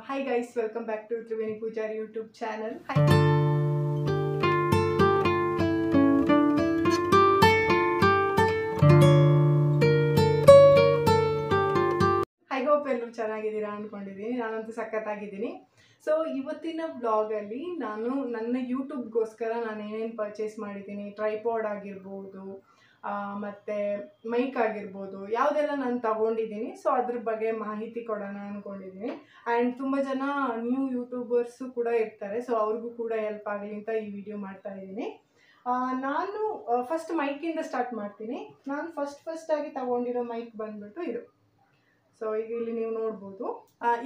Hi guys, welcome back to Triveni Pujari YouTube channel. I hope ಎಲ್ಲರೂ ಚೆನ್ನಾಗಿದ್ದೀರಾ ಅನ್ಕೊಂಡಿದ್ದೀನಿ. ನಾನಂತೂ ಸಕ್ಕತ್ತಾಗಿದ್ದೀನಿ. ಸೊ ಇವತ್ತಿನ ವ್ಲಾಗ್ ಅಲ್ಲಿ ನಾನು ನನ್ನ ಯೂಟ್ಯೂಬ್ ಗೋಸ್ಕರ ನಾನು ಏನೇನು ಪರ್ಚೇಸ್ ಮಾಡಿದ್ದೀನಿ, ಟ್ರೈಪಾಡ್ ಆಗಿರಬಹುದು ಮತ್ತೆ ಮೈಕ್ ಆಗಿರಬಹುದು, ಯಾವುದೆಲ್ಲ ನಾನು ತಗೊಂಡಿದ್ದೀನಿ ಸೊ ಅದ್ರ ಬಗ್ಗೆ ಮಾಹಿತಿ ಕೊಡೋಣ ಅನ್ಕೊಂಡಿದ್ದೀನಿ. ಆ್ಯಂಡ್ ತುಂಬ ಜನ ನ್ಯೂ ಯೂಟ್ಯೂಬರ್ಸು ಕೂಡ ಇರ್ತಾರೆ, ಸೊ ಅವ್ರಿಗೂ ಕೂಡ ಹೆಲ್ಪ್ ಆಗಲಿ ಅಂತ ಈ ವಿಡಿಯೋ ಮಾಡ್ತಾ ಇದ್ದೀನಿ. ನಾನು ಫಸ್ಟ್ ಮೈಕಿಂದ ಸ್ಟಾರ್ಟ್ ಮಾಡ್ತೀನಿ. ನಾನು ಫಸ್ಟ್ ಆಗಿ ತಗೊಂಡಿರೋ ಮೈಕ್ ಬಂದ್ಬಿಟ್ಟು ಇದು. ಸೊ ಈಗ ಇಲ್ಲಿ ನೀವು ನೋಡ್ಬೋದು,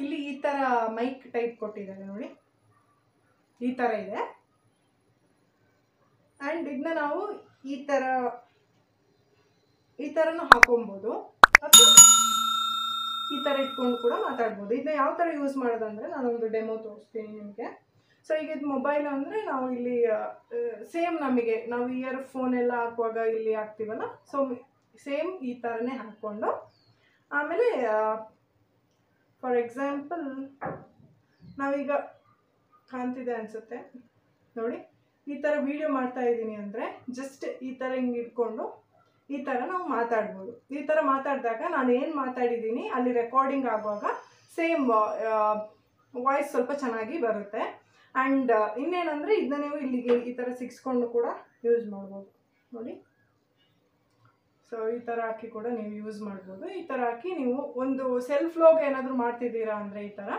ಇಲ್ಲಿ ಈ ಥರ ಮೈಕ್ ಟೈಪ್ ಕೊಟ್ಟಿದ್ದಾರೆ ನೋಡಿ, ಈ ಥರ ಇದೆ. ಆ್ಯಂಡ್ ಇದನ್ನ ನಾವು ಈ ಥರನೂ ಹಾಕೊಬೋದು ಅಥವಾ ಈ ಥರ ಇಟ್ಕೊಂಡು ಕೂಡ ಮಾತಾಡ್ಬೋದು. ಇದನ್ನ ಯಾವ ಥರ ಯೂಸ್ ಮಾಡೋದಂದರೆ ನಾನೊಂದು ಡೆಮೋ ತೋರಿಸ್ತೀನಿ ನಿಮಗೆ. ಸೊ ಈಗ ಇದು ಮೊಬೈಲ್ ಅಂದರೆ ನಾವು ಇಲ್ಲಿ ಸೇಮ್ ನಾವು ಇಯರ್ ಫೋನ್ ಎಲ್ಲ ಹಾಕುವಾಗ ಇಲ್ಲಿ ಹಾಕ್ತೀವಲ್ಲ, ಸೊ ಸೇಮ್ ಈ ಥರನೇ ಹಾಕ್ಕೊಂಡು ಆಮೇಲೆ ಫಾರ್ ಎಕ್ಸಾಂಪಲ್ ನಾವೀಗ ಕಾಣ್ತಿದೆ ಅನಿಸುತ್ತೆ ನೋಡಿ, ಈ ಥರ ವಿಡಿಯೋ ಮಾಡ್ತಾ ಇದ್ದೀನಿ ಅಂದರೆ ಜಸ್ಟ್ ಈ ಥರ ಹಿಂಗೆ ಇಟ್ಕೊಂಡು ಈ ಥರ ನಾವು ಮಾತಾಡ್ಬೋದು. ಈ ಥರ ಮಾತಾಡಿದಾಗ ನಾನು ಏನು ಮಾತಾಡಿದ್ದೀನಿ ಅಲ್ಲಿ ರೆಕಾರ್ಡಿಂಗ್ ಆಗುವಾಗ ಸೇಮ್ ವಾಯ್ಸ್ ಸ್ವಲ್ಪ ಚೆನ್ನಾಗಿ ಬರುತ್ತೆ. ಆ್ಯಂಡ್ ಇನ್ನೇನಂದರೆ ಇದನ್ನ ನೀವು ಇಲ್ಲಿಗೆ ಈ ಥರ ಸಿಕ್ಸ್ಕೊಂಡು ಕೂಡ ಯೂಸ್ ಮಾಡ್ಬೋದು ನೋಡಿ. ಸೊ ಈ ಥರ ಹಾಕಿ ಕೂಡ ನೀವು ಯೂಸ್ ಮಾಡ್ಬೋದು. ಈ ಥರ ಹಾಕಿ ನೀವು ಒಂದು ಸೆಲ್ಫ್ ವ್ಲಾಗ್ ಏನಾದರೂ ಮಾಡ್ತಿದ್ದೀರಾ ಅಂದರೆ ಈ ಥರ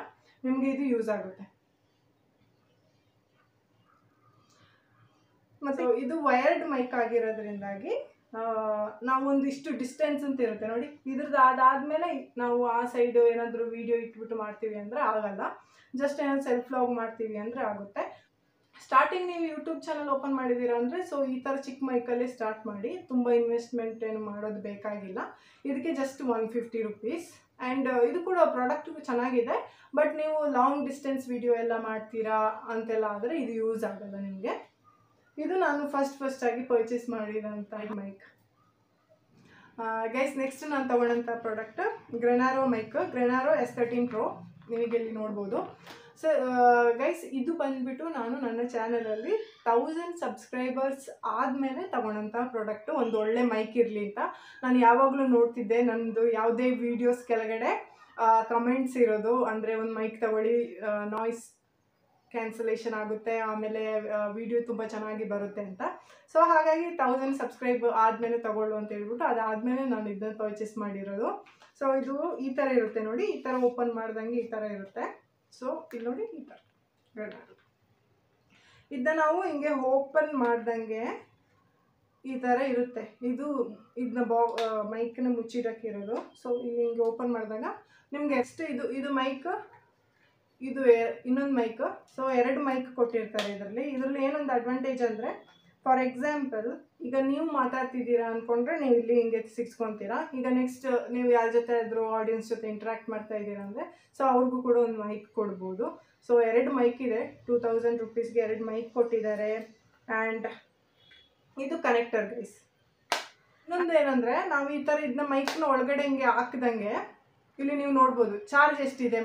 ನಿಮಗೆ ಇದು ಯೂಸ್ ಆಗುತ್ತೆ. ಮತ್ತು ಇದು ವೈರ್ಡ್ ಮೈಕ್ ಆಗಿರೋದ್ರಿಂದಾಗಿ ನಾವೊಂದಿಷ್ಟು ಡಿಸ್ಟೆನ್ಸ್ ಅಂತ ಇರುತ್ತೆ ನೋಡಿ, ಇದ್ರದ್ದು ಅದಾದಮೇಲೆ ನಾವು ಆ ಸೈಡು ಏನಾದರೂ ವಿಡಿಯೋ ಇಟ್ಬಿಟ್ಟು ಮಾಡ್ತೀವಿ ಅಂದರೆ ಆಗಲ್ಲ. ಜಸ್ಟ್ ಏನಾದ್ರು ಸೆಲ್ಫ್ ವ್ಲಾಗ್ ಮಾಡ್ತೀವಿ ಅಂದರೆ ಆಗುತ್ತೆ. ಸ್ಟಾರ್ಟಿಂಗ್ ನೀವು ಯೂಟ್ಯೂಬ್ ಚಾನಲ್ ಓಪನ್ ಮಾಡಿದ್ದೀರಾ ಅಂದರೆ ಸೊ ಈ ಥರ ಚಿಕ್ಕ ಮೈಕಲ್ಲೇ ಸ್ಟಾರ್ಟ್ ಮಾಡಿ, ತುಂಬ ಇನ್ವೆಸ್ಟ್ಮೆಂಟ್ ಏನು ಮಾಡೋದು ಬೇಕಾಗಿಲ್ಲ. ಇದಕ್ಕೆ ಜಸ್ಟ್ 150 rupees. ಆ್ಯಂಡ್ ಇದು ಕೂಡ ಪ್ರಾಡಕ್ಟ್ ಚೆನ್ನಾಗಿದೆ, ಬಟ್ ನೀವು ಲಾಂಗ್ ಡಿಸ್ಟೆನ್ಸ್ ವಿಡಿಯೋ ಎಲ್ಲ ಮಾಡ್ತೀರಾ ಅಂತೆಲ್ಲ ಆದರೆ ಇದು ಯೂಸ್ ಆಗಲ್ಲ ನಿಮಗೆ. ಇದು ನಾನು ಫಸ್ಟ್ ಆಗಿ ಪರ್ಚೇಸ್ ಮಾಡಿರೋಂಥ ಮೈಕ್. ಗೈಸ್, ನೆಕ್ಸ್ಟ್ ನಾನು ತೊಗೊಂಡಂಥ ಪ್ರಾಡಕ್ಟ್ ಗ್ರೆನಾರೋ ಮೈಕ್, ಗ್ರೆನಾರೋ S13 Pro. ನಿಮಗೆ ಇಲ್ಲಿ ನೋಡ್ಬೋದು. ಸೊ ಗೈಸ್, ಇದು ಬಂದುಬಿಟ್ಟು ನಾನು ನನ್ನ ಚಾನಲಲ್ಲಿ 1000 ಸಬ್ಸ್ಕ್ರೈಬರ್ಸ್ ಆದಮೇಲೆ ತಗೊಂಡಂಥ ಪ್ರಾಡಕ್ಟು. ಒಂದು ಒಳ್ಳೆ ಮೈಕ್ ಇರಲಿ ಅಂತ ನಾನು ಯಾವಾಗಲೂ ನೋಡ್ತಿದ್ದೆ. ನನ್ನದು ಯಾವುದೇ ವೀಡಿಯೋಸ್ ಕೆಳಗಡೆ ಕಮೆಂಟ್ಸ್ ಇರೋದು ಅಂದರೆ ಒಂದು ಮೈಕ್ ತಗೊಳ್ಳಿ, ನಾಯ್ಸ್ ಕ್ಯಾನ್ಸಲೇಷನ್ ಆಗುತ್ತೆ, ಆಮೇಲೆ ವಿಡಿಯೋ ತುಂಬ ಚೆನ್ನಾಗಿ ಬರುತ್ತೆ ಅಂತ. ಸೊ ಹಾಗಾಗಿ 1000 ಸಬ್ಸ್ಕ್ರೈಬ್ ಆದಮೇಲೆ ತಗೊಳ್ಳು ಅಂತ ಹೇಳ್ಬಿಟ್ಟು ಅದಾದಮೇಲೆ ನಾನು ಇದನ್ನು ಪರ್ಚೇಸ್ ಮಾಡಿರೋದು. ಸೊ ಇದು ಈ ಥರ ಇರುತ್ತೆ ನೋಡಿ, ಈ ಥರ ಓಪನ್ ಮಾಡ್ದಂಗೆ ಈ ಥರ ಇರುತ್ತೆ. ಸೊ ಇಲ್ಲಿ ನೋಡಿ, ಈ ಥರ ಇದನ್ನ ನಾವು ಹಿಂಗೆ ಓಪನ್ ಮಾಡ್ದಂಗೆ ಈ ಥರ ಇರುತ್ತೆ. ಇದನ್ನ ಮೈಕ್ನ ಮುಚ್ಚಿಡಕ್ಕಿರೋದು. ಸೊ ಇಲ್ಲಿ ಹಿಂಗೆ ಓಪನ್ ಮಾಡಿದಾಗ ನಿಮಗೆ ಎಷ್ಟು ಇದು ಮೈಕ್, ಇದು ಇನ್ನೊಂದು ಮೈಕ್. ಸೊ 2 ಮೈಕ್ ಕೊಟ್ಟಿರ್ತಾರೆ ಇದರಲ್ಲಿ ಏನೊಂದು ಅಡ್ವಾಂಟೇಜ್ ಅಂದರೆ, ಫಾರ್ ಎಕ್ಸಾಂಪಲ್ ಈಗ ನೀವು ಮಾತಾಡ್ತಿದ್ದೀರಾ ಅಂದ್ಕೊಂಡ್ರೆ ನೀವು ಇಲ್ಲಿ ಹಿಂಗೆ ಸಿಕ್ಸ್ಕೊತೀರಾ. ಈಗ ನೆಕ್ಸ್ಟ್ ನೀವು ಯಾರ ಜೊತೆ ಆದರೂ ಆಡಿಯನ್ಸ್ ಜೊತೆ ಇಂಟ್ರ್ಯಾಕ್ಟ್ ಮಾಡ್ತಾ ಇದ್ದೀರಾ ಅಂದರೆ ಸೊ ಅವ್ರಿಗೂ ಕೂಡ ಒಂದು ಮೈಕ್ ಕೊಡ್ಬೋದು. ಸೊ 2 ಮೈಕ್ ಇದೆ, 2000 rupeesಗೆ 2 ಮೈಕ್ ಕೊಟ್ಟಿದ್ದಾರೆ. ಆ್ಯಂಡ್ ಇದು ಕನೆಕ್ಟರ್ ಗೈಸ್. ಇನ್ನೊಂದು ಏನಂದರೆ, ನಾವು ಈ ಥರ ಇದನ್ನ ಮೈಕ್ನ ಒಳಗಡೆ ಹಿಂಗೆ ಹಾಕ್ದಂಗೆ ಇಲ್ಲಿ ನೀವು ನೋಡ್ಬೋದು ಚಾರ್ಜ್ ಎಷ್ಟಿದೆ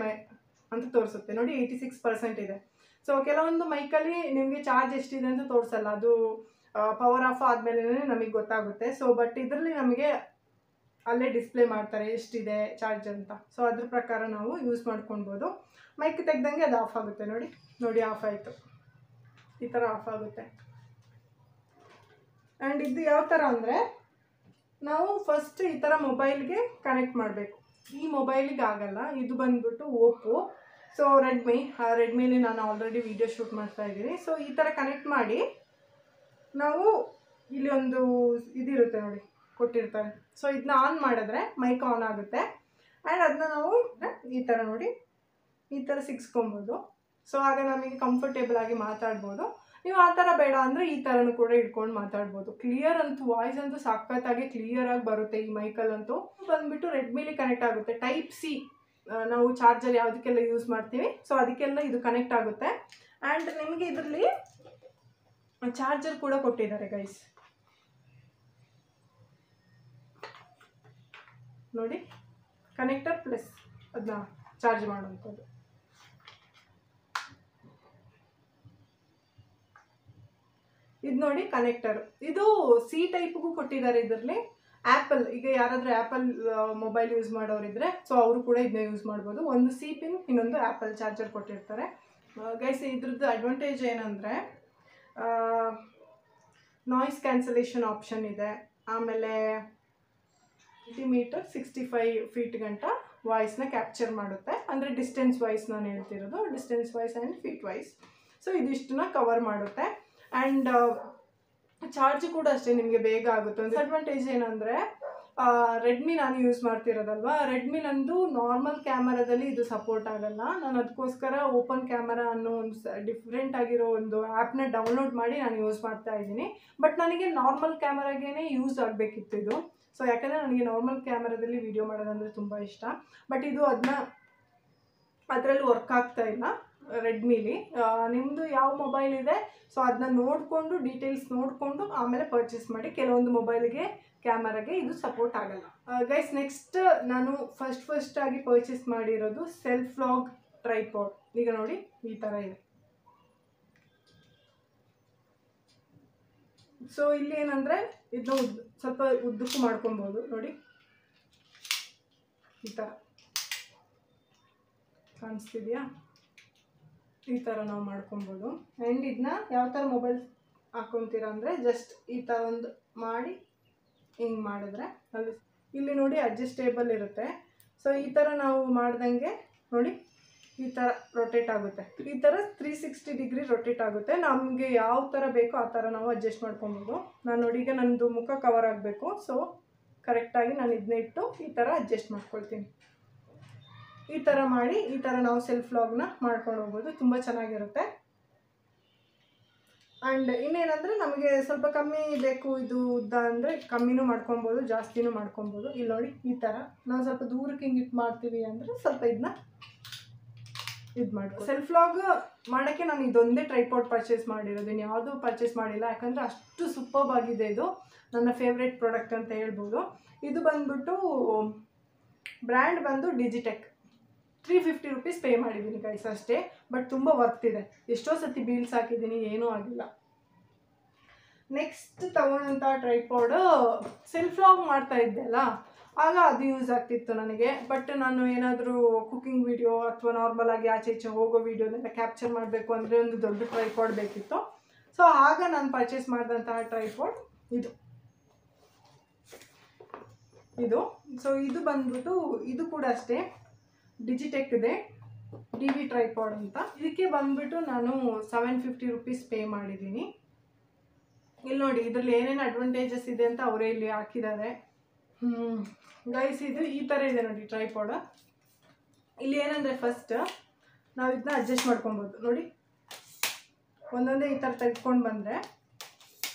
ಅಂತ ತೋರಿಸುತ್ತೆ ನೋಡಿ, 86% ಇದೆ. ಸೊ ಕೆಲವೊಂದು ಮೈಕಲ್ಲಿ ನಿಮಗೆ ಚಾರ್ಜ್ ಎಷ್ಟಿದೆ ಅಂತ ತೋರಿಸಲ್ಲ, ಅದು ಪವರ್ ಆಫ್ ಆದಮೇಲೆ ನಮಗೆ ಗೊತ್ತಾಗುತ್ತೆ. ಸೊ ಬಟ್ ಇದರಲ್ಲಿ ನಮಗೆ ಅಲ್ಲೇ ಡಿಸ್ಪ್ಲೇ ಮಾಡ್ತಾರೆ ಎಷ್ಟಿದೆ ಚಾರ್ಜ್ ಅಂತ. ಸೊ ಅದ್ರ ಪ್ರಕಾರ ನಾವು ಯೂಸ್ ಮಾಡ್ಕೊಳ್ಬೋದು. ಮೈಕ್ ತೆಗ್ದಂಗೆ ಅದು ಆಫ್ ಆಗುತ್ತೆ ನೋಡಿ ಆಫ್ ಆಯಿತು, ಈ ಥರ ಆಫ್ ಆಗುತ್ತೆ. ಆ್ಯಂಡ್ ಇದು ಯಾವ ಥರ ಅಂದರೆ, ನಾವು ಫಸ್ಟ್ ಈ ಥರ ಮೊಬೈಲ್ಗೆ ಕನೆಕ್ಟ್ ಮಾಡಬೇಕು. ಈ ಮೊಬೈಲಿಗೆ ಆಗಲ್ಲ, ಇದು ಬಂದ್ಬಿಟ್ಟು ಓಪ್ಪೋ. ಸೊ ರೆಡ್ಮಿಲಿ ನಾನು ಆಲ್ರೆಡಿ ವಿಡಿಯೋ ಶೂಟ್ ಮಾಡ್ತಾ ಇದ್ದೀನಿ. ಸೊ ಈ ಥರ ಕನೆಕ್ಟ್ ಮಾಡಿ ನಾವು ಇಲ್ಲಿ ಒಂದು ಇದಿರುತ್ತೆ ನೋಡಿ, ಕೊಟ್ಟಿರ್ತಾರೆ. ಸೊ ಇದನ್ನ ಆನ್ ಮಾಡಿದ್ರೆ ಮೈಕ್ ಆನ್ ಆಗುತ್ತೆ. ಆ್ಯಂಡ್ ಅದನ್ನ ನಾವು ಈ ಥರ ನೋಡಿ ಈ ಥರ ಸಿಕ್ಸ್ಕೊಬೋದು. ಸೊ ಆಗ ನಮಗೆ ಕಂಫರ್ಟೇಬಲ್ ಆಗಿ ಮಾತಾಡ್ಬೋದು. ನೀವು ಆ ಥರ ಬೇಡ ಅಂದರೆ ಈ ಥರನೂ ಕೂಡ ಇಟ್ಕೊಂಡು ಮಾತಾಡ್ಬೋದು. ಕ್ಲಿಯರ್ ಅಂತೂ ವಾಯ್ಸ್ ಅಂತೂ ಸಖತ್ತಾಗಿ ಕ್ಲಿಯರಾಗಿ ಬರುತ್ತೆ ಈ ಮೈಕಲ್ಲಂತೂ. ಬಂದುಬಿಟ್ಟು ರೆಡ್ಮಿಲಿ ಕನೆಕ್ಟ್ ಆಗುತ್ತೆ. ಟೈಪ್ ಸಿ ನಾವು ಚಾರ್ಜರ್ ಯಾವುದಕ್ಕೆಲ್ಲ ಯೂಸ್ ಮಾಡ್ತೀವಿ ಸೊ ಅದಕ್ಕೆಲ್ಲ ಇದು ಕನೆಕ್ಟ್ ಆಗುತ್ತೆ. ಆ್ಯಂಡ್ ನಿಮಗೆ ಇದರಲ್ಲಿ ಚಾರ್ಜರ್ ಕೂಡ ಕೊಟ್ಟಿದ್ದಾರೆ ಗೈಸ್ ನೋಡಿ, ಕನೆಕ್ಟರ್ ಪ್ಲಸ್ ಅದನ್ನ ಚಾರ್ಜ್ ಮಾಡುವಂಥದ್ದು. ಇದು ನೋಡಿ ಕನೆಕ್ಟರ್, ಇದು ಸಿ ಟೈಪ್ಗೂ ಕೊಟ್ಟಿದ್ದಾರೆ ಇದರಲ್ಲಿ. ಆ್ಯಪಲ್, ಈಗ ಯಾರಾದರೂ ಆ್ಯಪಲ್ ಮೊಬೈಲ್ ಯೂಸ್ ಮಾಡೋರಿದ್ರೆ ಸೊ ಅವರು ಕೂಡ ಇದನ್ನ ಯೂಸ್ ಮಾಡ್ಬೋದು. ಒಂದು ಸಿ ಪಿನ್, ಇನ್ನೊಂದು ಆ್ಯಪಲ್ ಚಾರ್ಜರ್ ಕೊಟ್ಟಿರ್ತಾರೆ. ಗೈಸ್ ಇದ್ರದ್ದು ಅಡ್ವಾಂಟೇಜ್ ಏನಂದರೆ ನಾಯ್ಸ್ ಕ್ಯಾನ್ಸಲೇಷನ್ ಆಪ್ಷನ್ ಇದೆ. ಆಮೇಲೆ 50 ಮೀಟರ್ 65 ಫೀಟ್ ಗಂಟ ವಾಯ್ಸ್ನ ಕ್ಯಾಪ್ಚರ್ ಮಾಡುತ್ತೆ. ಅಂದರೆ ಡಿಸ್ಟೆನ್ಸ್ ವೈಸ್ ನಾನು ಹೇಳ್ತಿರೋದು, distance wise and feet wise. So ಇದಿಷ್ಟನ್ನ ಕವರ್ ಮಾಡುತ್ತೆ. ಆ್ಯಂಡ್ ಚಾರ್ಜ್ ಕೂಡ ಅಷ್ಟೇ ನಿಮಗೆ ಬೇಗ ಆಗುತ್ತೆ. ಒಂದು ಅಡ್ವಾಂಟೇಜ್ ಏನಂದರೆ ರೆಡ್ಮಿ ನಾನು ಯೂಸ್ ಮಾಡ್ತಿರೋದಲ್ವಾ, ರೆಡ್ಮಿ ನಂದು ನಾರ್ಮಲ್ ಕ್ಯಾಮರಾದಲ್ಲಿ ಇದು ಸಪೋರ್ಟ್ ಆಗಲ್ಲ. ನಾನು ಅದಕ್ಕೋಸ್ಕರ ಓಪನ್ ಕ್ಯಾಮರಾ ಅನ್ನೋ ಒಂದು ಡಿಫ್ರೆಂಟ್ ಆಗಿರೋ ಒಂದು ಆ್ಯಪ್ನ ಡೌನ್ಲೋಡ್ ಮಾಡಿ ನಾನು ಯೂಸ್ ಮಾಡ್ತಾ ಇದ್ದೀನಿ. ಬಟ್ ನನಗೆ ನಾರ್ಮಲ್ ಕ್ಯಾಮರಾಗೇ ಯೂಸ್ ಆಗಬೇಕಿತ್ತು ಇದು. ಸೊ ಯಾಕಂದರೆ ನನಗೆ ನಾರ್ಮಲ್ ಕ್ಯಾಮರಾದಲ್ಲಿ ವೀಡಿಯೋ ಮಾಡೋದಂದರೆ ತುಂಬ ಇಷ್ಟ. ಬಟ್ ಇದು ಅದರಲ್ಲಿ ವರ್ಕ್ ಆಗ್ತಾ ಇಲ್ಲ ರೆಡ್ಮಿಲಿ. ನಿಮ್ಮದು ಯಾವ ಮೊಬೈಲ್ ಇದೆ ಸೊ ಅದನ್ನ ನೋಡಿಕೊಂಡು ಡೀಟೇಲ್ಸ್ ನೋಡಿಕೊಂಡು ಆಮೇಲೆ ಪರ್ಚೇಸ್ ಮಾಡಿ. ಕೆಲವೊಂದು ಮೊಬೈಲ್ಗೆ ಕ್ಯಾಮರಾಗೆ ಇದು ಸಪೋರ್ಟ್ ಆಗಲ್ಲ. ಗೈಸ್ ನೆಕ್ಸ್ಟ್ ನಾನು ಫಸ್ಟ್ ಆಗಿ ಪರ್ಚೇಸ್ ಮಾಡಿರೋದು ಸೆಲ್ಫ್ ಲಾಗ್ ಟ್ರೈಪಾಡ್. ಈಗ ನೋಡಿ ಈ ಥರ ಇದೆ. ಸೊ ಇಲ್ಲಿ ಏನಂದರೆ ಇದನ್ನ ಸ್ವಲ್ಪ ಉದ್ದಕ್ಕೂ ಮಾಡ್ಕೊಬೋದು. ನೋಡಿ ಈ ಥರ ಕಾಣಿಸ್ತಿದೆಯಾ, ಈ ಥರ ನಾವು ಮಾಡ್ಕೊಬೋದು. ಆ್ಯಂಡ್ ಇದನ್ನ ಯಾವ ಥರ ಮೊಬೈಲ್ ಹಾಕ್ಕೊತೀರ ಅಂದರೆ ಜಸ್ಟ್ ಈ ಥರ ಒಂದು ಮಾಡಿ ಹಿಂಗೆ ಮಾಡಿದ್ರೆ ಅಲ್ಲಿ ಇಲ್ಲಿ ನೋಡಿ ಅಡ್ಜಸ್ಟೇಬಲ್ ಇರುತ್ತೆ. ಸೊ ಈ ಥರ ನಾವು ಮಾಡ್ದಂಗೆ ನೋಡಿ ಈ ಥರ ರೊಟೇಟ್ ಆಗುತ್ತೆ. ಈ ಥರ 360 ಡಿಗ್ರಿ ರೊಟೇಟ್ ಆಗುತ್ತೆ. ನಮಗೆ ಯಾವ ಥರ ಬೇಕೋ ಆ ಥರ ನಾವು ಅಡ್ಜಸ್ಟ್ ಮಾಡ್ಕೊಬೋದು. ನಾನು ನೋಡಿ ಈಗ ನನ್ನದು ಮುಖ ಕವರ್ ಆಗಬೇಕು, ಸೊ ಕರೆಕ್ಟಾಗಿ ನಾನು ಇದನ್ನ ಇಟ್ಟು ಈ ಥರ ಅಡ್ಜಸ್ಟ್ ಮಾಡ್ಕೊಳ್ತೀನಿ. ಈ ಥರ ಮಾಡಿ ಈ ಥರ ನಾವು ಸೆಲ್ಫ್ ಲಾಗ್ನ ಮಾಡ್ಕೊಂಡು ಹೋಗ್ಬೋದು. ತುಂಬ ಚೆನ್ನಾಗಿರುತ್ತೆ. ಆ್ಯಂಡ್ ಇನ್ನೇನಂದರೆ ನಮಗೆ ಸ್ವಲ್ಪ ಕಮ್ಮಿ ಬೇಕು ಇದು ಉದ್ದ ಅಂದರೆ ಕಮ್ಮಿನೂ ಮಾಡ್ಕೊಬೋದು, ಜಾಸ್ತಿನೂ ಮಾಡ್ಕೊಬೋದು. ಇಲ್ಲಿ ನೋಡಿ ಈ ಥರ ನಾವು ಸ್ವಲ್ಪ ದೂರಕ್ಕೆ ಹಿಂಗೆ ಇಟ್ಟು ಮಾಡ್ತೀವಿ ಅಂದರೆ ಸ್ವಲ್ಪ ಇದನ್ನ ಇದು ಮಾಡ್ಕೊ. ಸೆಲ್ಫ್ ಲಾಗ್ ಮಾಡೋಕ್ಕೆ ನಾನು ಇದೊಂದೇ ಟ್ರೈಪಾಡ್ ಪರ್ಚೇಸ್ ಮಾಡಿರೋದು, ಇನ್ನು ಯಾವುದೂ ಪರ್ಚೇಸ್ ಮಾಡಿಲ್ಲ. ಯಾಕಂದರೆ ಅಷ್ಟು ಸೂಪರ್ಬ್ ಆಗಿದೆ. ಇದು ನನ್ನ ಫೇವ್ರೆಟ್ ಪ್ರಾಡಕ್ಟ್ ಅಂತ ಹೇಳ್ಬೋದು. ಇದು ಬಂದ್ಬಿಟ್ಟು ಬ್ರ್ಯಾಂಡ್ ಬಂದು ಡಿಜಿಟೆಕ್. 350 ರುಪೀಸ್ ಪೇ ಮಾಡಿದ್ದೀನಿ ಗೈಸ್ ಅಷ್ಟೇ. ಬಟ್ ತುಂಬ ವರ್ತ್ ಇದೆ. ಎಷ್ಟೋ ಸತಿ ಬೀಲ್ಸ್ ಹಾಕಿದ್ದೀನಿ, ಏನೂ ಆಗಿಲ್ಲ. ನೆಕ್ಸ್ಟ್ ತಗೊಂಡಂಥ ಟ್ರೈಪಾಡ್ ಸೆಲ್ಫ್ ಲಾಗ್ ಮಾಡ್ತಾ ಇದ್ದೆ ಅಲ್ಲ, ಆಗ ಅದು ಯೂಸ್ ಆಗ್ತಿತ್ತು ನನಗೆ. ಬಟ್ ನಾನು ಏನಾದರೂ ಕುಕಿಂಗ್ ವಿಡಿಯೋ ಅಥವಾ ನಾರ್ಮಲ್ ಆಗಿ ಆಚೆ ಈಚೆ ಹೋಗೋ ವಿಡಿಯೋನೆಲ್ಲ ಕ್ಯಾಪ್ಚರ್ ಮಾಡಬೇಕು ಅಂದರೆ ಒಂದು ದೊಡ್ಡ ಟ್ರೈಪಾಡ್ ಬೇಕಿತ್ತು. ಸೊ ಆಗ ನಾನು ಪರ್ಚೇಸ್ ಮಾಡಿದಂತಹ ಟ್ರೈಪಾಡ್ ಇದು. ಸೊ ಇದು ಬಂದ್ಬಿಟ್ಟು ಇದು ಕೂಡ ಅಷ್ಟೇ ಡಿಜಿಟೆಕ್ ಇದೆ, DV ಟ್ರೈಪಾಡ್ ಅಂತ. ಇದಕ್ಕೆ ಬಂದ್ಬಿಟ್ಟು ನಾನು 750 ರುಪೀಸ್ ಪೇ ಮಾಡಿದ್ದೀನಿ. ಇಲ್ಲಿ ನೋಡಿ ಇದರಲ್ಲಿ ಏನೇನು ಅಡ್ವಾಂಟೇಜಸ್ ಇದೆ ಅಂತ ಅವರೇ ಇಲ್ಲಿ ಹಾಕಿದ್ದಾರೆ. ಗೈಸ್ ಇದು ಈ ಥರ ಇದೆ ನೋಡಿ ಟ್ರೈಪಾಡ್. ಇಲ್ಲಿ ಏನಂದರೆ ಫಸ್ಟ್ ನಾವು ಇದನ್ನ ಅಡ್ಜಸ್ಟ್ ಮಾಡ್ಕೊಬೋದು. ನೋಡಿ ಒಂದೊಂದೇ ಈ ಥರ ತೆಗೆದುಕೊಂಡು ಬಂದರೆ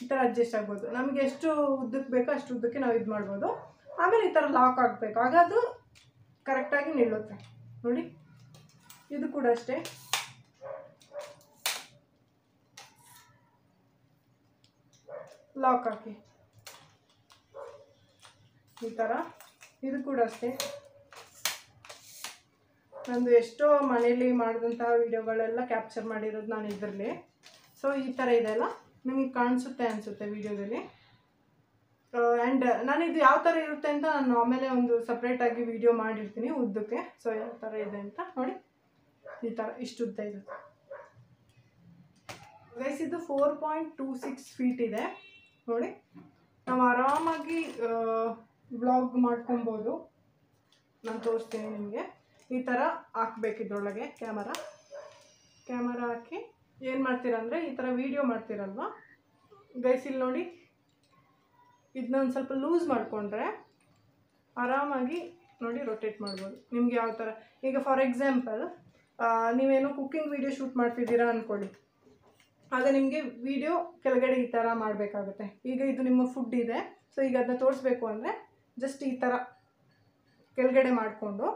ಈ ಥರ ಅಡ್ಜಸ್ಟ್ ಆಗ್ಬೋದು. ನಮಗೆ ಎಷ್ಟು ಉದ್ದಕ್ಕೆ ಬೇಕೋ ಅಷ್ಟು ಉದ್ದಕ್ಕೆ ನಾವು ಇದು ಮಾಡ್ಬೋದು. ಆಮೇಲೆ ಈ ಥರ ಲಾಕ್ ಆಗಬೇಕು, ಆಗ ಅದು ಕರೆಕ್ಟಾಗಿ ನಿಲ್ಲುತ್ತೆ. ನೋಡಿ ಇದು ಕೂಡ ಅಷ್ಟೇ. ಲಾಕ್ ಹಾಕಿ ಈ ಥರ. ಇದು ಕೂಡ ಅಷ್ಟೇ. ನಂದು ಎಷ್ಟೋ ಮನೇಲಿ ಮಾಡಿದಂತಹ ವಿಡಿಯೋಗಳೆಲ್ಲ ಕ್ಯಾಪ್ಚರ್ ಮಾಡಿರೋದು ನಾನು ಇದರಲ್ಲಿ. ಸೊ ಈ ಥರ ಇದೆಲ್ಲ ನಿಮಗೆ ಕಾಣಿಸುತ್ತೆ ಅನಿಸುತ್ತೆ ವಿಡಿಯೋದಲ್ಲಿ. ಆ್ಯಂಡ್ ನಾನು ಇದು ಯಾವ ಥರ ಇರುತ್ತೆ ಅಂತ ನಾನು ಆಮೇಲೆ ಒಂದು ಸಪ್ರೇಟಾಗಿ ವಿಡಿಯೋ ಮಾಡಿರ್ತೀನಿ ಉದ್ದಕ್ಕೆ. ಸೊ ಯಾವ ಥರ ಇದೆ ಅಂತ ನೋಡಿ. ಈ ಥರ ಇಷ್ಟು ಉದ್ದ ಇರುತ್ತೆ ಗೈಸ್. ಇದು 4.26 ಫೀಟ್ ಇದೆ ನೋಡಿ. ನಾವು ಆರಾಮಾಗಿ ವ್ಲಾಗ್ ಮಾಡ್ಕೊಬೋದು. ನಾನು ತೋರಿಸ್ತೀನಿ ನಿಮಗೆ. ಈ ಥರ ಹಾಕ್ಬೇಕು ಇದ್ರೊಳಗೆ ಕ್ಯಾಮರಾ ಹಾಕಿ ಏನು ಮಾಡ್ತೀರಾ ಅಂದರೆ ಈ ಥರ ವೀಡಿಯೋ ಮಾಡ್ತೀರಲ್ವ ಗೈಸ್, ಇಲ್ಲಿ ನೋಡಿ ಇದನ್ನ ಒಂದು ಸ್ವಲ್ಪ ಲೂಸ್ ಮಾಡಿಕೊಂಡ್ರೆ ಆರಾಮಾಗಿ ನೋಡಿ ರೊಟೇಟ್ ಮಾಡ್ಬೋದು. ನಿಮಗೆ ಯಾವ ಥರ, ಈಗ ಫಾರ್ ಎಕ್ಸಾಂಪಲ್ ನೀವೇನೋ ಕುಕ್ಕಿಂಗ್ ವೀಡಿಯೋ ಶೂಟ್ ಮಾಡ್ತಿದ್ದೀರಾ ಅಂದ್ಕೊಳ್ಳಿ, ಆಗ ನಿಮಗೆ ವಿಡಿಯೋ ಕೆಳಗಡೆ ಈ ಥರ ಮಾಡಬೇಕಾಗುತ್ತೆ. ಈಗ ಇದು ನಿಮ್ಮ ಫುಡ್ ಇದೆ, ಸೊ ಈಗ ಅದನ್ನ ತೋರಿಸ್ಬೇಕು ಅಂದರೆ ಜಸ್ಟ್ ಈ ಥರ ಕೆಳಗಡೆ ಮಾಡಿಕೊಂಡು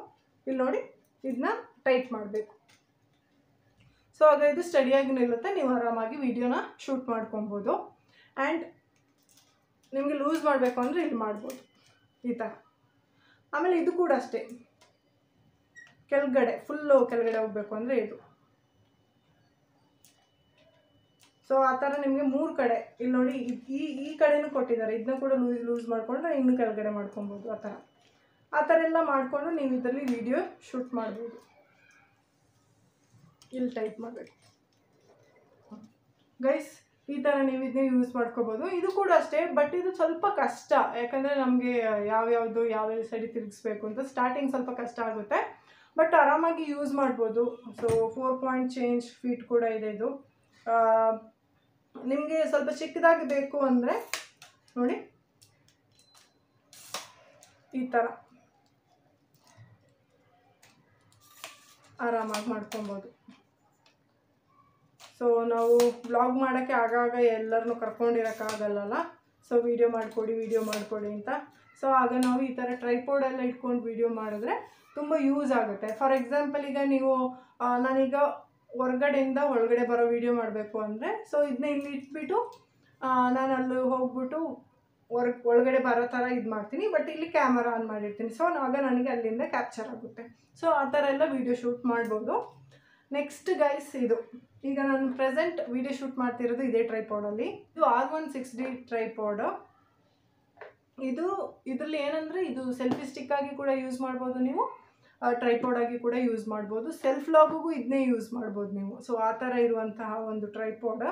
ಇಲ್ಲಿ ನೋಡಿ ಇದನ್ನ ಟೈಟ್ ಮಾಡಬೇಕು. ಸೊ ಆಗ ಇದು ಸ್ಟಡಿಯಾಗಿ ನಿಲ್ಲುತ್ತೆ, ನೀವು ಆರಾಮಾಗಿ ವಿಡಿಯೋನ ಶೂಟ್ ಮಾಡ್ಕೊಬೋದು. ಆ್ಯಂಡ್ ನಿಮಗೆ ಲೂಸ್ ಮಾಡಬೇಕು ಅಂದರೆ ಇಲ್ಲಿ ಮಾಡ್ಬೋದು ಈ ಥರ. ಆಮೇಲೆ ಇದು ಕೂಡ ಅಷ್ಟೇ, ಕೆಳಗಡೆ ಫುಲ್ಲು ಕೆಳಗಡೆ ಹೋಗಬೇಕು ಅಂದರೆ ಇದು. ಸೊ ಸೊ ಆ ಥರ ನಿಮಗೆ 3 ಕಡೆ ಇಲ್ಲಿ ನೋಡಿ ಈ ಕಡೆನೂ ಕೊಟ್ಟಿದ್ದಾರೆ, ಇದನ್ನ ಕೂಡ ಲೂಸ್ ಮಾಡಿಕೊಂಡ್ರೆ ಇನ್ನು ಕೆಳಗಡೆ ಮಾಡ್ಕೊಬೋದು. ಆ ಥರ ಎಲ್ಲ ಮಾಡಿಕೊಂಡು ನೀವು ಇದರಲ್ಲಿ ವಿಡಿಯೋ ಶೂಟ್ ಮಾಡ್ಬೋದು. ಇಲ್ಲಿ ಟೈಪ್ ಮಾಡಬೇಕು ಗೈಸ್, ಈ ಥರ ನೀವು ಇದನ್ನ ಯೂಸ್ ಮಾಡ್ಕೋಬೋದು. ಇದು ಕೂಡ ಅಷ್ಟೇ, ಬಟ್ ಇದು ಸ್ವಲ್ಪ ಕಷ್ಟ, ಯಾಕಂದರೆ ನಮಗೆ ಯಾವ ಸೈಡ್ ತಿರುಗಿಸ್ಬೇಕು ಅಂತ ಸ್ಟಾರ್ಟಿಂಗ್ ಸ್ವಲ್ಪ ಕಷ್ಟ ಆಗುತ್ತೆ, ಬಟ್ ಆರಾಮಾಗಿ ಯೂಸ್ ಮಾಡ್ಬೋದು. ಸೊ 4 ಪಾಯಿಂಟ್ ಚೇಂಜ್ ಫೀಟ್ ಕೂಡ ಇದೆ ಇದು. ನಿಮಗೆ ಸ್ವಲ್ಪ ಚಿಕ್ಕದಾಗಿ ಬೇಕು ಅಂದರೆ ನೋಡಿ ಈ ಥರ ಆರಾಮಾಗಿ ಮಾಡ್ಕೊಬೋದು. ಸೊ ನಾವು ವ್ಲಾಗ್ ಮಾಡೋಕ್ಕೆ ಆಗಾಗ ಎಲ್ಲರನ್ನೂ ಕರ್ಕೊಂಡಿರೋಕ್ಕಾಗಲ್ಲ, ಸೊ ವಿಡಿಯೋ ಮಾಡಿಕೊಡಿ ಅಂತ. ಸೊ ಆಗ ನಾವು ಈ ಥರ ಟ್ರೈಪೋಡೆಲ್ಲ ಇಟ್ಕೊಂಡು ವಿಡಿಯೋ ಮಾಡಿದ್ರೆ ತುಂಬ ಯೂಸ್ ಆಗುತ್ತೆ. ಫಾರ್ ಎಕ್ಸಾಂಪಲ್ ಈಗ ನೀವು ನಾನೀಗ ಹೊರಗಡೆಯಿಂದ ಒಳಗಡೆ ಬರೋ ವಿಡಿಯೋ ಮಾಡಬೇಕು ಅಂದರೆ, ಸೊ ಇದನ್ನ ಇಲ್ಲಿ ಇಟ್ಬಿಟ್ಟು ನಾನು ಅಲ್ಲಿ ಹೋಗ್ಬಿಟ್ಟು ಒಳಗಡೆ ಬರೋ ಥರ ಇದು ಮಾಡ್ತೀನಿ, ಬಟ್ ಇಲ್ಲಿ ಕ್ಯಾಮರಾ ಆನ್ ಮಾಡಿರ್ತೀನಿ. ಸೊ ಆಗ ನನಗೆ ಅಲ್ಲಿಂದ ಕ್ಯಾಪ್ಚರ್ ಆಗುತ್ತೆ. ಸೊ ಆ ಥರ ಎಲ್ಲ ವಿಡಿಯೋ ಶೂಟ್ ಮಾಡ್ಬೋದು. ನೆಕ್ಸ್ಟ್ ಗೈಸ್, ಇದು ಈಗ ನಾನು ಪ್ರೆಸೆಂಟ್ ವಿಡಿಯೋ ಶೂಟ್ ಮಾಡ್ತಿರೋದು ಇದೇ ಟ್ರೈಪಾಡಲ್ಲಿ. ಇದು R160 ಟ್ರೈಪಾಡ್. ಇದರಲ್ಲಿ ಏನಂದರೆ ಇದು ಸೆಲ್ಫಿ ಸ್ಟಿಕ್ ಆಗಿ ಕೂಡ ಯೂಸ್ ಮಾಡ್ಬೋದು, ನೀವು ಟ್ರೈಪಾಡ್ ಆಗಿ ಕೂಡ ಯೂಸ್ ಮಾಡ್ಬೋದು, ಸೆಲ್ಫ್ ಲಾಗಿಗೂ ಇದನ್ನೇ ಯೂಸ್ ಮಾಡ್ಬೋದು ನೀವು. ಸೊ ಆ ಥರ ಇರುವಂತಹ ಒಂದು ಟ್ರೈಪಾಡ್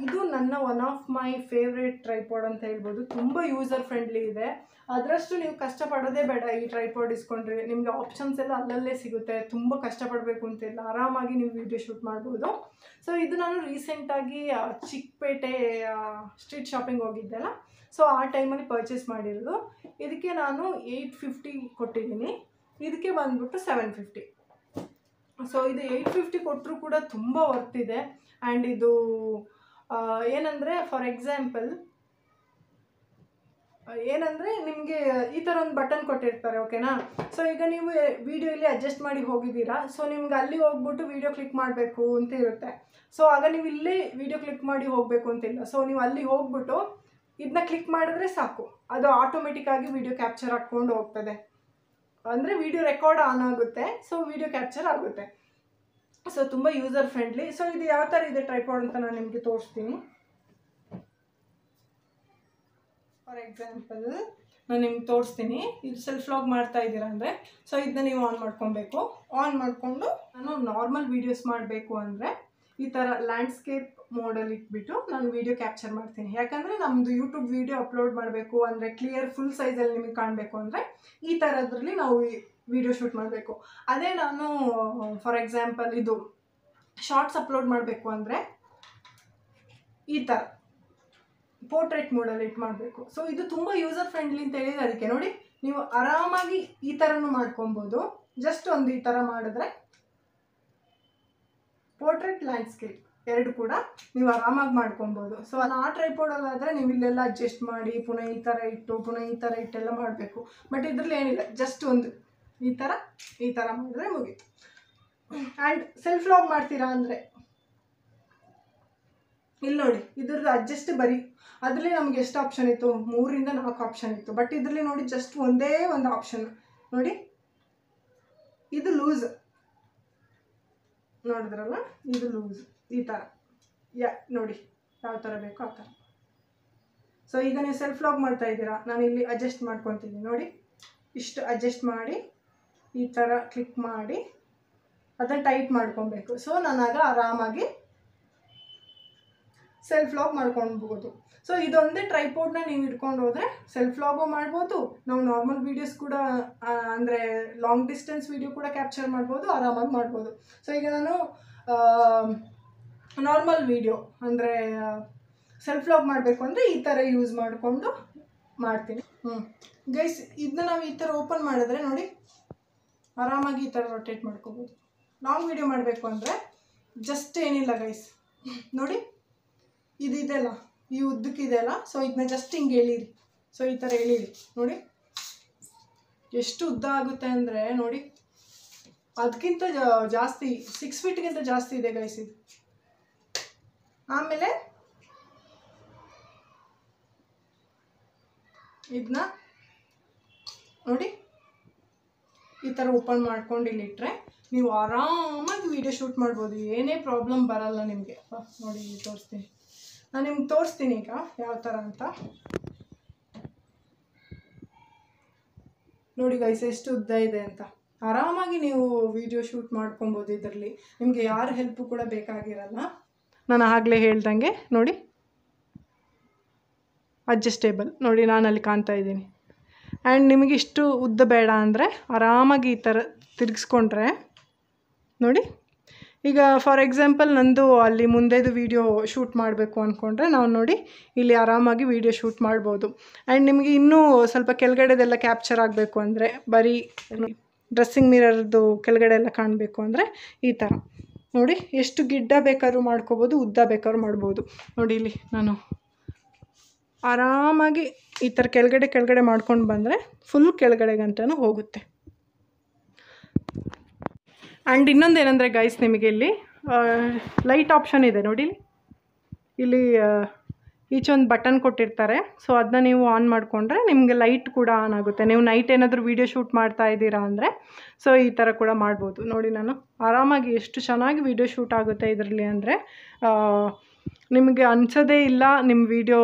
ಇದು ನನ್ನ one of my favourite tripod ಅಂತ ಹೇಳ್ಬೋದು. ತುಂಬ ಯೂಸರ್ ಫ್ರೆಂಡ್ಲಿ ಇದೆ, ಅದರಷ್ಟು ನೀವು ಕಷ್ಟಪಡೋದೇ ಬೇಡ. ಈ ಟ್ರೈಪಾಡ್ ಇಸ್ಕೊಂಡ್ರೆ ನಿಮಗೆ ಆಪ್ಷನ್ಸ್ ಎಲ್ಲ ಅಲ್ಲಲ್ಲೇ ಸಿಗುತ್ತೆ, ತುಂಬ ಕಷ್ಟಪಡಬೇಕು ಅಂತಿಲ್ಲ, ಆರಾಮಾಗಿ ನೀವು ವಿಡಿಯೋ ಶೂಟ್ ಮಾಡ್ಬೋದು. ಸೊ ಇದು ನಾನು ರೀಸೆಂಟಾಗಿ ಚಿಕ್ಕಪೇಟೆ ಸ್ಟ್ರೀಟ್ ಶಾಪಿಂಗ್ ಹೋಗಿದ್ದೆಲ್ಲ, ಸೊ ಆ ಟೈಮಲ್ಲಿ ಪರ್ಚೇಸ್ ಮಾಡಿರೋದು. ಇದಕ್ಕೆ ನಾನು 850 ಕೊಟ್ಟಿದ್ದೀನಿ, ಇದಕ್ಕೆ ಬಂದ್ಬಿಟ್ಟು 750. ಸೊ ಇದು 850 ಕೊಟ್ಟರು ಕೂಡ ತುಂಬ ವರ್ತಿದೆ. ಆ್ಯಂಡ್ ಇದು ಏನಂದರೆ ಫಾರ್ ಎಕ್ಸಾಂಪಲ್ ಏನಂದರೆ ನಿಮಗೆ ಈ ಥರ ಒಂದು ಬಟನ್ ಕೊಟ್ಟಿರ್ತಾರೆ, ಓಕೆನಾ. ಸೊ ಈಗ ನೀವು ವಿಡಿಯೋ ಇಲ್ಲಿ ಅಡ್ಜಸ್ಟ್ ಮಾಡಿ ಹೋಗಿದ್ದೀರಾ, ಸೊ ನಿಮ್ಗೆ ಅಲ್ಲಿ ಹೋಗ್ಬಿಟ್ಟು ವಿಡಿಯೋ ಕ್ಲಿಕ್ ಮಾಡಬೇಕು ಅಂತ ಇರುತ್ತೆ. ಸೊ ಆಗ ನೀವು ಇಲ್ಲೇ ವಿಡಿಯೋ ಕ್ಲಿಕ್ ಮಾಡಿ ಹೋಗಬೇಕು ಅಂತಿಲ್ಲ. ಸೊ ನೀವು ಅಲ್ಲಿ ಹೋಗ್ಬಿಟ್ಟು ಇದನ್ನ ಕ್ಲಿಕ್ ಮಾಡಿದ್ರೆ ಸಾಕು, ಅದು ಆಟೋಮೆಟಿಕ್ಕಾಗಿ ವಿಡಿಯೋ ಕ್ಯಾಪ್ಚರ್ ಹಾಕ್ಕೊಂಡು ಹೋಗ್ತದೆ. ಅಂದರೆ ವಿಡಿಯೋ ರೆಕಾರ್ಡ್ ಆನ್ ಆಗುತ್ತೆ, ಸೊ ವಿಡಿಯೋ ಕ್ಯಾಪ್ಚರ್ ಆಗುತ್ತೆ. ಸೊ ತುಂಬ ಯೂಸರ್ ಫ್ರೆಂಡ್ಲಿ. ಸೊ ಇದು ಯಾವ ಥರ ಇದೆ ಟ್ರೈಪಾಡ್ ಅಂತ ನಾನು ನಿಮಗೆ ತೋರಿಸ್ತೀನಿ. ಫಾರ್ ಎಕ್ಸಾಂಪಲ್ ನಾನು ನಿಮ್ಗೆ ತೋರಿಸ್ತೀನಿ. ಇದು ಸೆಲ್ಫ್ ವ್ಲಾಗ್ ಮಾಡ್ತಾ ಇದ್ದೀರಾ ಅಂದರೆ, ಸೊ ಇದನ್ನ ನೀವು ಆನ್ ಮಾಡ್ಕೊಬೇಕು. ಆನ್ ಮಾಡಿಕೊಂಡು ನಾನು ನಾರ್ಮಲ್ ವೀಡಿಯೋಸ್ ಮಾಡಬೇಕು ಅಂದರೆ ಈ ಥರ ಲ್ಯಾಂಡ್ಸ್ಕೇಪ್ ಮೋಡಲ್ಲಿ ಇಟ್ಬಿಟ್ಟು ನಾನು ವೀಡಿಯೋ ಕ್ಯಾಪ್ಚರ್ ಮಾಡ್ತೀನಿ. ಯಾಕಂದರೆ ನಮ್ಮದು ಯೂಟ್ಯೂಬ್ ವೀಡಿಯೋ ಅಪ್ಲೋಡ್ ಮಾಡಬೇಕು ಅಂದರೆ ಕ್ಲಿಯರ್ ಫುಲ್ ಸೈಜಲ್ಲಿ ನಿಮಗೆ ಕಾಣಬೇಕು ಅಂದರೆ ಈ ಥರದ್ರಲ್ಲಿ ನಾವು ವಿಡಿಯೋ ಶೂಟ್ ಮಾಡಬೇಕು. ಅದೇ ನಾನು ಫಾರ್ ಎಕ್ಸಾಂಪಲ್ ಇದು ಶಾರ್ಟ್ಸ್ ಅಪ್ಲೋಡ್ ಮಾಡಬೇಕು ಅಂದರೆ ಈ ಥರ ಪೋರ್ಟ್ರೇಟ್ ಮೋಡಲ್ಲಿ ಇಟ್ಟು ಮಾಡಬೇಕು. ಸೊ ಇದು ತುಂಬ ಯೂಸರ್ ಫ್ರೆಂಡ್ಲಿ ಅಂತ ಹೇಳಿದ್ರೆ ಅದಕ್ಕೆ ನೋಡಿ, ನೀವು ಆರಾಮಾಗಿ ಈ ಥರನೂ ಮಾಡ್ಕೊಬೋದು. ಜಸ್ಟ್ ಒಂದು ಈ ಥರ ಮಾಡಿದ್ರೆ ಪೋರ್ಟ್ರೇಟ್ ಲ್ಯಾಂಡ್ಸ್ಕೇಪ್ ಎರಡು ಕೂಡ ನೀವು ಆರಾಮಾಗಿ ಮಾಡ್ಕೊಬೋದು. ಸೊ ಆ ಟ್ರೈಪಾಡಲ್ಲಾದರೆ ನೀವು ಇಲ್ಲೆಲ್ಲ ಅಡ್ಜಸ್ಟ್ ಮಾಡಿ ಪುನಃ ಈ ಥರ ಇಟ್ಟೆಲ್ಲ ಮಾಡಬೇಕು. ಬಟ್ ಇದರಲ್ಲಿ ಏನಿಲ್ಲ, ಜಸ್ಟ್ ಒಂದು ಈ ಥರ ಮಾಡಿದ್ರೆ ಮುಗೀತು. ಆ್ಯಂಡ್ ಸೆಲ್ಫ್ ವ್ಲಾಗ್ ಮಾಡ್ತೀರಾ ಅಂದರೆ ಇಲ್ಲಿ ನೋಡಿ, ಇದ್ರದ್ದು ಅಡ್ಜಸ್ಟ್ ಬರೀ ಅದರಲ್ಲಿ ನಮ್ಗೆ ಎಷ್ಟು ಆಪ್ಷನ್ ಇತ್ತು, 3 ರಿಂದ 4 ಆಪ್ಷನ್ ಇತ್ತು. ಬಟ್ ಇದರಲ್ಲಿ ನೋಡಿ ಜಸ್ಟ್ ಒಂದೇ ಒಂದು ಆಪ್ಷನ್ ನೋಡಿ, ಇದು ಲೂಸ್ ನೋಡಿದ್ರಲ್ಲ, ಇದು ಲೂಸ್ ಈ ಥರ ನೋಡಿ ಯಾವ ಥರ ಬೇಕೋ ಆ ಥರ. ಸೊ ಈಗ ನೀವು ಸೆಲ್ಫ್ ವ್ಲಾಗ್ ಮಾಡ್ತಾ ಇದ್ದೀರಾ, ನಾನು ಇಲ್ಲಿ ಅಡ್ಜಸ್ಟ್ ಮಾಡ್ಕೊತೀನಿ ನೋಡಿ, ಇಷ್ಟು ಅಡ್ಜಸ್ಟ್ ಮಾಡಿ ಈ ಥರ ಕ್ಲಿಕ್ ಮಾಡಿ ಅದನ್ನು ಟೈಟ್ ಮಾಡ್ಕೊಬೇಕು. ಸೊ ನಾನಾಗ ಆರಾಮಾಗಿ ಸೆಲ್ಫ್ ವ್ಲಾಗ್ ಮಾಡ್ಕೊಳ್ಬೋದು. ಸೊ ಇದೊಂದೇ ಟ್ರೈಪಾಡ್ನ ನೀವು ಇಟ್ಕೊಂಡು ಹೋದರೆ ಸೆಲ್ಫ್ ವ್ಲಾಗು ಮಾಡ್ಬೋದು, ನಾವು ನಾರ್ಮಲ್ ವೀಡಿಯೋಸ್ ಕೂಡ ಅಂದರೆ ಲಾಂಗ್ ಡಿಸ್ಟೆನ್ಸ್ ವೀಡಿಯೋ ಕೂಡ ಕ್ಯಾಪ್ಚರ್ ಮಾಡ್ಬೋದು, ಆರಾಮಾಗಿ ಮಾಡ್ಬೋದು. ಸೊ ಈಗ ನಾನು ನಾರ್ಮಲ್ ವೀಡಿಯೋ ಅಂದರೆ ಸೆಲ್ಫ್ ವ್ಲಾಗ್ ಮಾಡಬೇಕು ಅಂದರೆ ಈ ಥರ ಯೂಸ್ ಮಾಡಿಕೊಂಡು ಮಾಡ್ತೀನಿ. ಗೈಸ್ ಇದನ್ನ ನಾವು ಈ ಥರ ಓಪನ್ ಮಾಡಿದ್ರೆ ನೋಡಿ ಆರಾಮಾಗಿ ಈ ಥರ ರೊಟೇಟ್ ಮಾಡ್ಕೋಬೋದು. ಲಾಂಗ್ ವೀಡಿಯೋ ಮಾಡಬೇಕು ಅಂದರೆ ಜಸ್ಟ್ ಏನಿಲ್ಲ ಗೈಸ್, ನೋಡಿ ಇದೆಯಲ್ಲ ಈ ಉದ್ದಕ್ಕಿದೆಯಲ್ಲ, ಸೊ ಇದನ್ನ ಜಸ್ಟ್ ಹಿಂಗೆ ಎಳೀರಿ. ಸೊ ಈ ಥರ ಎಳೀರಿ ನೋಡಿ ಎಷ್ಟು ಉದ್ದ ಆಗುತ್ತೆ ಅಂದರೆ ನೋಡಿ, ಅದಕ್ಕಿಂತ ಜಾಸ್ತಿ 6 ಫೀಟ್ಗಿಂತ ಜಾಸ್ತಿ ಇದೆ ಗೈಸ್ ಇದು. ಆಮೇಲೆ ಇದನ್ನ ನೋಡಿ ಈ ಥರ ಓಪನ್ ಮಾಡ್ಕೊಂಡು ಇಲ್ಲಿಟ್ರೆ ನೀವು ಆರಾಮಾಗಿ ವೀಡಿಯೋ ಶೂಟ್ ಮಾಡ್ಬೋದು, ಏನೇ ಪ್ರಾಬ್ಲಮ್ ಬರಲ್ಲ ನಿಮಗೆ. ನೋಡಿ ತೋರಿಸ್ತೀನಿ, ನಾನು ನಿಮ್ಗೆ ತೋರಿಸ್ತೀನಿ ಈಗ ಯಾವ ಥರ ಅಂತ. ನೋಡಿ ಗೈಸ್ ಎಷ್ಟು ಉದ್ದ ಇದೆ ಅಂತ. ಆರಾಮಾಗಿ ನೀವು ವಿಡಿಯೋ ಶೂಟ್ ಮಾಡ್ಕೊಬೋದು ಇದರಲ್ಲಿ, ನಿಮಗೆ ಯಾರ ಹೆಲ್ಪು ಕೂಡ ಬೇಕಾಗಿರಲ್ಲ. ನಾನು ಆಗಲೇ ಹೇಳ್ದಂಗೆ ನೋಡಿ ಅಡ್ಜಸ್ಟೇಬಲ್, ನೋಡಿ ನಾನು ಅಲ್ಲಿ ಕಾಣ್ತಾ ಇದ್ದೀನಿ. ಆ್ಯಂಡ್ ನಿಮಗೆ ಇಷ್ಟು ಉದ್ದ ಬೇಡ ಅಂದರೆ ಆರಾಮಾಗಿ ಈ ಥರ ತಿರುಗಿಸ್ಕೊಂಡ್ರೆ ನೋಡಿ. ಈಗ ಫಾರ್ ಎಕ್ಸಾಂಪಲ್ ನಂದು ಅಲ್ಲಿ ಮುಂದೆದು ವೀಡಿಯೋ ಶೂಟ್ ಮಾಡಬೇಕು ಅಂದ್ಕೊಂಡ್ರೆ ನಾವು ನೋಡಿ ಇಲ್ಲಿ ಆರಾಮಾಗಿ ವೀಡಿಯೋ ಶೂಟ್ ಮಾಡ್ಬೋದು. ಆ್ಯಂಡ್ ನಿಮಗೆ ಇನ್ನೂ ಸ್ವಲ್ಪ ಕೆಳಗಡೆದೆಲ್ಲ ಕ್ಯಾಪ್ಚರ್ ಆಗಬೇಕು ಅಂದರೆ, ಬರೀ ಡ್ರೆಸ್ಸಿಂಗ್ ಮಿರರ್ದು ಕೆಳಗಡೆ ಎಲ್ಲ ಕಾಣಬೇಕು ಅಂದರೆ ಈ ಥರ ನೋಡಿ, ಎಷ್ಟು ಗಿಡ್ಡ ಬೇಕಾದ್ರೂ ಮಾಡ್ಕೋಬೋದು, ಉದ್ದ ಬೇಕಾದ್ರೂ ಮಾಡ್ಬೋದು. ನೋಡಿ ಇಲ್ಲಿ ನಾನು ಆರಾಮಾಗಿ ಈ ಥರ ಕೆಳಗಡೆ ಮಾಡ್ಕೊಂಡು ಬಂದರೆ ಫುಲ್ ಕೆಳಗಡೆ ಗಂಟನೂ ಹೋಗುತ್ತೆ. ಆ್ಯಂಡ್ ಇನ್ನೊಂದು ಏನಂದರೆ ಗೈಸ್, ನಿಮಗೆ ಇಲ್ಲಿ ಲೈಟ್ ಆಪ್ಷನ್ ಇದೆ ನೋಡಿ. ಇಲ್ಲಿ ಈಚೊಂದು ಬಟನ್ ಕೊಟ್ಟಿರ್ತಾರೆ, ಸೊ ಅದನ್ನ ನೀವು ಆನ್ ಮಾಡಿಕೊಂಡ್ರೆ ನಿಮಗೆ ಲೈಟ್ ಕೂಡ ಆನ್ ಆಗುತ್ತೆ. ನೀವು ನೈಟ್ ಏನಾದರೂ ವೀಡಿಯೋ ಶೂಟ್ ಮಾಡ್ತಾ ಇದ್ದೀರಾ ಅಂದರೆ ಸೊ ಈ ಥರ ಕೂಡ ಮಾಡ್ಬೋದು. ನೋಡಿ ನಾನು ಆರಾಮಾಗಿ ಎಷ್ಟು ಚೆನ್ನಾಗಿ ವೀಡಿಯೋ ಶೂಟ್ ಆಗುತ್ತೆ ಇದರಲ್ಲಿ ಅಂದರೆ ನಿಮಗೆ ಅನ್ಸೋದೇ ಇಲ್ಲ ನಿಮ್ಮ ವೀಡಿಯೋ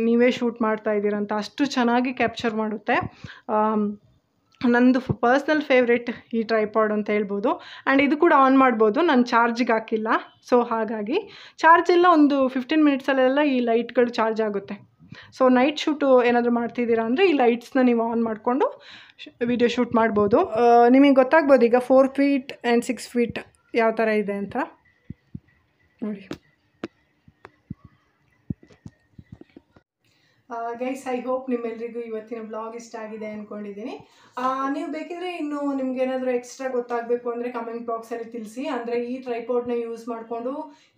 ನೀವೇ ಶೂಟ್ ಮಾಡ್ತಾ ಇದ್ದೀರಂತ, ಅಷ್ಟು ಚೆನ್ನಾಗಿ ಕ್ಯಾಪ್ಚರ್ ಮಾಡುತ್ತೆ. ನಂದು ಪರ್ಸ್ನಲ್ ಫೇವ್ರೇಟ್ ಈ ಟ್ರೈಪಾಡ್ ಅಂತ ಹೇಳ್ಬೋದು. ಆ್ಯಂಡ್ ಇದು ಕೂಡ ಆನ್ ಮಾಡ್ಬೋದು, ನಾನು ಚಾರ್ಜಿಗೆ ಹಾಕಿಲ್ಲ, ಸೊ ಹಾಗಾಗಿ ಚಾರ್ಜ್ ಎಲ್ಲ ಒಂದು 15 ಮಿನಿಟ್ಸಲ್ಲೆಲ್ಲ ಈ ಲೈಟ್ಗಳು ಚಾರ್ಜ್ ಆಗುತ್ತೆ. ಸೊ ನೈಟ್ ಶೂಟು ಏನಾದರೂ ಮಾಡ್ತಿದ್ದೀರಾ ಅಂದರೆ ಈ ಲೈಟ್ಸ್ನ ನೀವು ಆನ್ ಮಾಡಿಕೊಂಡು ವಿಡಿಯೋ ಶೂಟ್ ಮಾಡ್ಬೋದು. ನಿಮಗೆ ಗೊತ್ತಾಗ್ಬೋದು ಈಗ 4 ಫೀಟ್ ಆ್ಯಂಡ್ 6 ಫೀಟ್ ಯಾವ ಥರ ಇದೆ ಅಂತ ನೋಡಿ. ಗೈಸ್, ಐ ಹೋಪ್ ನಿಮ್ಮೆಲ್ಲರಿಗೂ ಇವತ್ತಿನ ಬ್ಲಾಗ್ ಇಷ್ಟ ಆಗಿದೆ ಅಂದ್ಕೊಂಡಿದ್ದೀನಿ. ನೀವು ಬೇಕಿದ್ರೆ ಇನ್ನು ನಿಮ್ಗೆ ಏನಾದರೂ ಎಕ್ಸ್ಟ್ರಾ ಗೊತ್ತಾಗಬೇಕು ಅಂದರೆ ಕಮೆಂಟ್ ಬಾಕ್ಸಲ್ಲಿ ತಿಳಿಸಿ. ಅಂದರೆ ಈ ಟ್ರೈಪಾಡ್ನ ಯೂಸ್ ಮಾಡಿಕೊಂಡು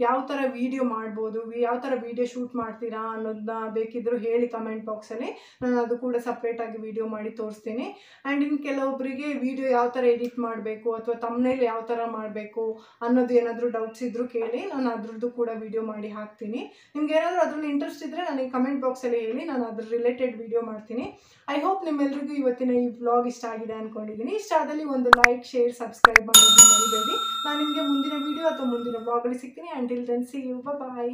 ಯಾವ ಥರ ವೀಡಿಯೋ ಮಾಡ್ಬೋದು, ಯಾವ ಥರ ವೀಡಿಯೋ ಶೂಟ್ ಮಾಡ್ತೀರಾ ಅನ್ನೋದನ್ನ ಬೇಕಿದ್ದರೂ ಹೇಳಿ ಕಮೆಂಟ್ ಬಾಕ್ಸಲ್ಲಿ. ನಾನು ಅದು ಕೂಡ ಸಪ್ರೇಟಾಗಿ ವೀಡಿಯೋ ಮಾಡಿ ತೋರಿಸ್ತೀನಿ. ಆ್ಯಂಡ್ ಇನ್ನು ಕೆಲವೊಬ್ಬರಿಗೆ ವೀಡಿಯೋ ಯಾವ ಥರ ಎಡಿಟ್ ಮಾಡಬೇಕು ಅಥವಾ ತಮ್ನೇಲ್ ಯಾವ ಥರ ಮಾಡಬೇಕು ಅನ್ನೋದು ಏನಾದರೂ ಡೌಟ್ಸ್ ಇದ್ದರೂ ಕೇಳಿ, ನಾನು ಅದ್ರದ್ದು ಕೂಡ ವೀಡಿಯೋ ಮಾಡಿ ಹಾಕ್ತೀನಿ. ನಿಮ್ಗೆ ಏನಾದರೂ ಅದ್ರಲ್ಲಿ ಇಂಟ್ರೆಸ್ಟ್ ಇದ್ದರೆ ನನಗೆ ಕಮೆಂಟ್ ಬಾಕ್ಸಲ್ಲಿ ಹೇಳಿ, ನಾನು ಅದ್ರ ರಿಲೇಟೆಡ್ ವಿಡಿಯೋ ಮಾಡ್ತೀನಿ. ಐ ಹೋಪ್ ನಿಮ್ಮೆಲ್ಲರಿಗೂ ಇವತ್ತಿನ ಈ ವ್ಲಾಗ್ ಇಷ್ಟ ಆಗಿದೆ ಅಂದ್ಕೊಂಡಿದ್ದೀನಿ. ಇಷ್ಟ ಆದಲ್ಲಿ ಒಂದು ಲೈಕ್, ಶೇರ್, ಸಬ್ಸ್ಕ್ರೈಬ್ ಮಾಡೋದನ್ನ ಮರಿಬೇಡಿ. ನಾನು ನಿಮಗೆ ಮುಂದಿನ ವಿಡಿಯೋ ಅಥವಾ ಮುಂದಿನ ವ್ಲಾಗಲ್ಲಿ ಸಿಗ್ತೀನಿ. Until then see you, bye.